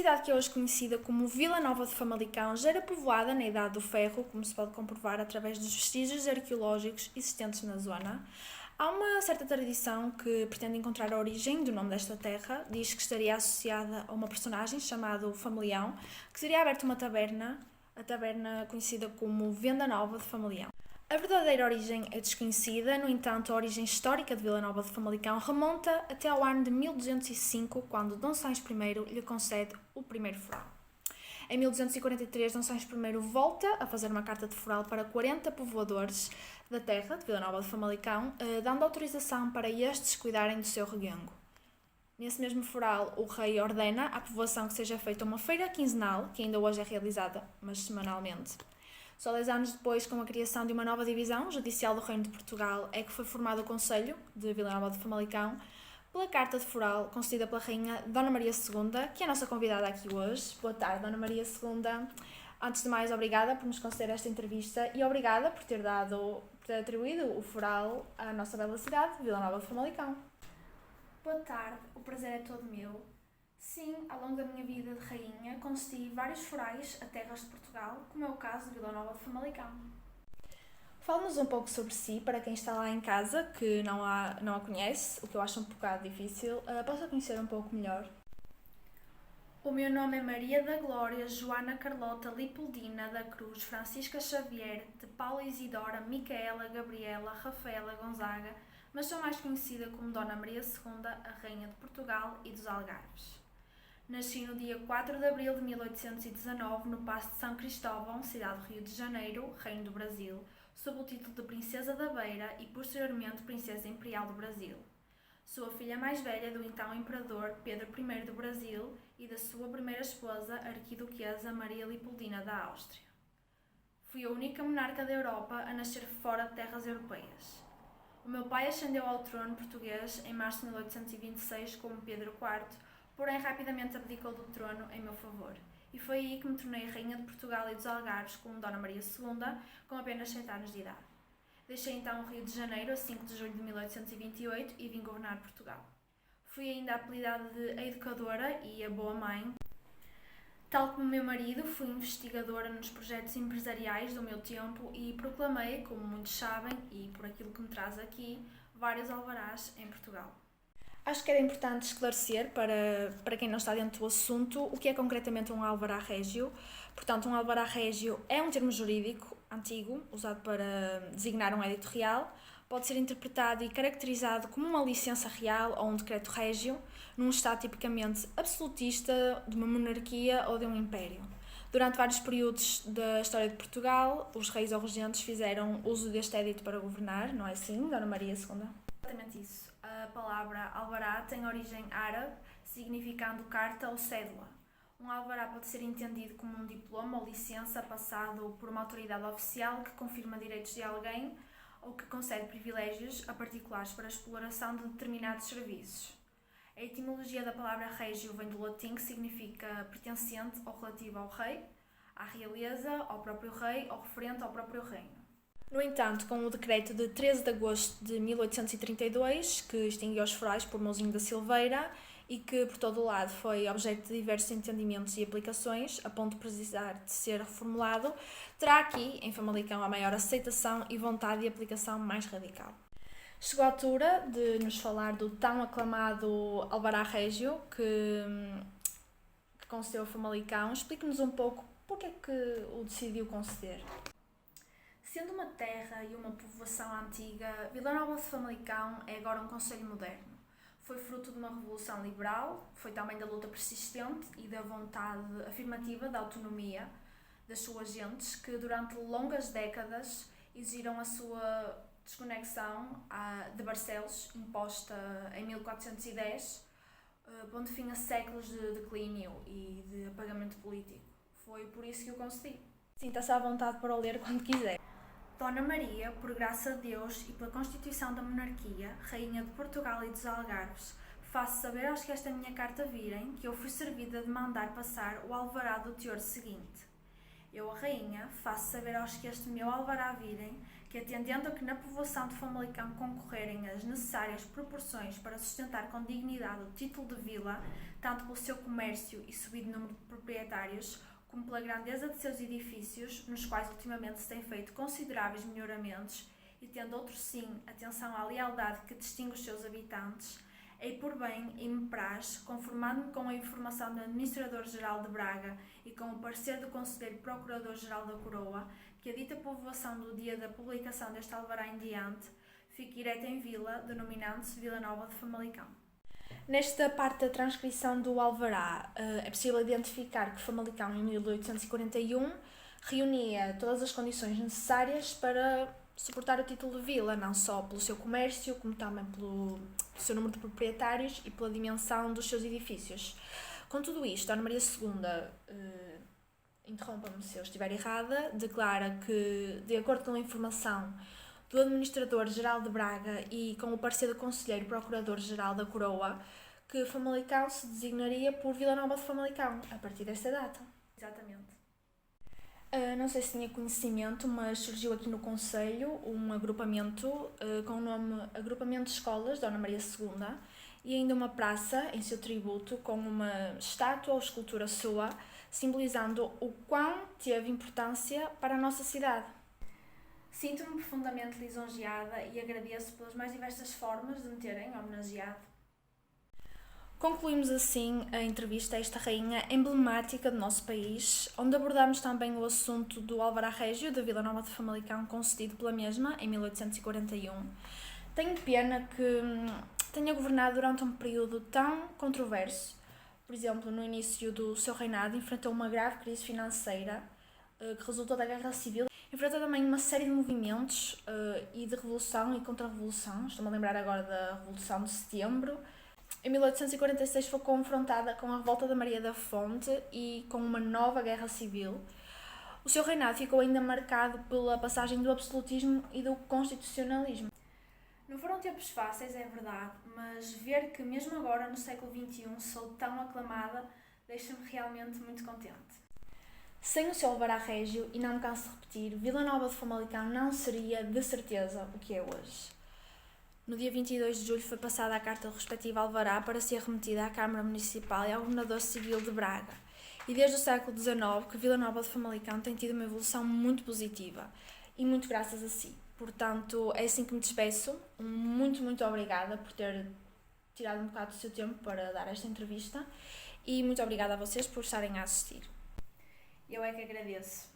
cidade que é hoje conhecida como Vila Nova de Famalicão já era povoada na Idade do Ferro, como se pode comprovar através dos vestígios arqueológicos existentes na zona. Há uma certa tradição que pretende encontrar a origem do nome desta terra. Diz que estaria associada a uma personagem chamada Famalião, que teria aberto uma taberna, a taberna conhecida como Venda Nova de Famalião. A verdadeira origem é desconhecida, no entanto, a origem histórica de Vila Nova de Famalicão remonta até ao ano de 1205, quando Dom Sães I lhe concede o primeiro foral. Em 1243, Dom Sães I volta a fazer uma carta de foral para 40 povoadores da terra de Vila Nova de Famalicão, dando autorização para estes cuidarem do seu regango. Nesse mesmo foral, o rei ordena à povoação que seja feita uma feira quinzenal, que ainda hoje é realizada, mas semanalmente. Só 10 anos depois, com a criação de uma nova divisão judicial do Reino de Portugal, é que foi formado o Conselho de Vila Nova de Famalicão, pela carta de foral concedida pela Rainha Dona Maria II, que é a nossa convidada aqui hoje. Boa tarde, Dona Maria II. Antes de mais, obrigada por nos conceder esta entrevista e obrigada por ter atribuído o foral à nossa bela cidade, Vila Nova de Famalicão. Boa tarde, o prazer é todo meu. Sim, ao longo da minha vida de rainha, concedi vários forais a terras de Portugal, como é o caso de Vila Nova de Famalicão. Fale-nos um pouco sobre si, para quem está lá em casa, que não a conhece, o que eu acho um bocado difícil, possa conhecer um pouco melhor. O meu nome é Maria da Glória Joana Carlota Lipoldina da Cruz Francisca Xavier de Paula Isidora Micaela Gabriela Rafaela Gonzaga, mas sou mais conhecida como Dona Maria II, a Rainha de Portugal e dos Algarves. Nasci no dia 4 de abril de 1819 no Paço de São Cristóvão, cidade do Rio de Janeiro, Reino do Brasil, sob o título de Princesa da Beira e posteriormente Princesa Imperial do Brasil. Sou a filha mais velha do então Imperador Pedro I do Brasil e da sua primeira esposa, a Arquiduquesa Maria Leopoldina da Áustria. Fui a única monarca da Europa a nascer fora de terras europeias. O meu pai ascendeu ao trono português em março de 1826 como Pedro IV, porém rapidamente abdicou do trono em meu favor. E foi aí que me tornei Rainha de Portugal e dos Algarves como Dona Maria II, com apenas 7 anos de idade. Deixei então o Rio de Janeiro a 5 de julho de 1828 e vim governar Portugal. Fui ainda apelidada de a Educadora e a Boa Mãe. Tal como meu marido, fui investigadora nos projetos empresariais do meu tempo e proclamei, como muitos sabem, e por aquilo que me traz aqui, vários alvarás em Portugal. Acho que era importante esclarecer para quem não está dentro do assunto o que é concretamente um alvará régio. Portanto, um alvará régio é um termo jurídico antigo, usado para designar um edito real. Pode ser interpretado e caracterizado como uma licença real ou um decreto régio, num estado tipicamente absolutista de uma monarquia ou de um império. Durante vários períodos da história de Portugal, os reis ou regentes fizeram uso deste edito para governar, não é assim, Dona Maria II? Exatamente isso. A palavra alvará tem origem árabe, significando carta ou cédula. Um alvará pode ser entendido como um diploma ou licença passado por uma autoridade oficial que confirma direitos de alguém ou que concede privilégios a particulares para a exploração de determinados serviços. A etimologia da palavra régio vem do latim, que significa pertencente ou relativo ao rei, à realeza, ao próprio rei ou referente ao próprio reino. No entanto, com o decreto de 13 de agosto de 1832, que extinguiu os forais por Mouzinho da Silveira e que, por todo o lado, foi objeto de diversos entendimentos e aplicações, a ponto de precisar de ser reformulado, terá aqui, em Famalicão, a maior aceitação e vontade de aplicação mais radical. Chegou a altura de nos falar do tão aclamado alvará régio que concedeu a Famalicão. Explique-nos um pouco porque é que o decidiu conceder. Sendo uma terra e uma povoação antiga, Vila Nova de Famalicão é agora um concelho moderno. Foi fruto de uma revolução liberal, foi também da luta persistente e da vontade afirmativa da autonomia das suas gentes, que durante longas décadas exigiram a sua desconexão de Barcelos, imposta em 1410, pondo fim a séculos de declínio e de apagamento político. Foi por isso que o concedi. Sinta-se à vontade para o ler quando quiser. Dona Maria, por graça de Deus e pela Constituição da Monarquia, Rainha de Portugal e dos Algarves, faço saber aos que esta minha carta virem que eu fui servida de mandar passar o alvará do teor seguinte. Eu, a Rainha, faço saber aos que este meu alvará virem que, atendendo a que na povoação de Famalicão concorrerem as necessárias proporções para sustentar com dignidade o título de vila, tanto pelo seu comércio e subido número de proprietários, como pela grandeza de seus edifícios, nos quais ultimamente se têm feito consideráveis melhoramentos, e tendo outro sim atenção à lealdade que distingue os seus habitantes, hei por bem e me praz, conformando-me com a informação do Administrador-Geral de Braga e com o parecer do Conselheiro Procurador-Geral da Coroa, que a dita povoação do dia da publicação deste alvará em diante fique ereta em vila, denominando-se Vila Nova de Famalicão. Nesta parte da transcrição do alvará, é possível identificar que Famalicão, em 1841, reunia todas as condições necessárias para suportar o título de vila, não só pelo seu comércio, como também pelo seu número de proprietários e pela dimensão dos seus edifícios. Com tudo isto, Dona Maria II, interrompa-me se eu estiver errada, declara que, de acordo com a informação do Administrador-Geral de Braga e com o parecer do Conselheiro Procurador-Geral da Coroa, que Famalicão se designaria por Vila Nova de Famalicão, a partir desta data. Exatamente. Não sei se tinha conhecimento, mas surgiu aqui no Conselho um agrupamento com o nome Agrupamento de Escolas Dona Maria II e ainda uma praça em seu tributo com uma estátua ou escultura sua, simbolizando o quão teve importância para a nossa cidade. Sinto-me profundamente lisonjeada e agradeço pelas mais diversas formas de me terem homenageado. Concluímos assim a entrevista a esta rainha emblemática do nosso país, onde abordamos também o assunto do Alvará Régio da Vila Nova de Famalicão, concedido pela mesma em 1841. Tenho pena que tenha governado durante um período tão controverso. Por exemplo, no início do seu reinado enfrentou uma grave crise financeira que resultou da Guerra Civil. Enfrentou também uma série de movimentos e de revolução e contra-revolução. Estou-me a lembrar agora da Revolução de Setembro. Em 1846 foi confrontada com a revolta da Maria da Fonte e com uma nova guerra civil. O seu reinado ficou ainda marcado pela passagem do absolutismo e do constitucionalismo. Não foram tempos fáceis, é verdade, mas ver que mesmo agora, no século XXI, sou tão aclamada, deixa-me realmente muito contente. Sem o seu alvará régio, e não me canso de repetir, Vila Nova de Famalicão não seria, de certeza, o que é hoje. No dia 22 de julho foi passada a carta do respectivo alvará para ser remetida à Câmara Municipal e ao Governador Civil de Braga. E desde o século XIX que Vila Nova de Famalicão tem tido uma evolução muito positiva e muito graças a si. Portanto, é assim que me despeço. Muito obrigada por ter tirado um bocado do seu tempo para dar esta entrevista e muito obrigada a vocês por estarem a assistir. Eu é que agradeço.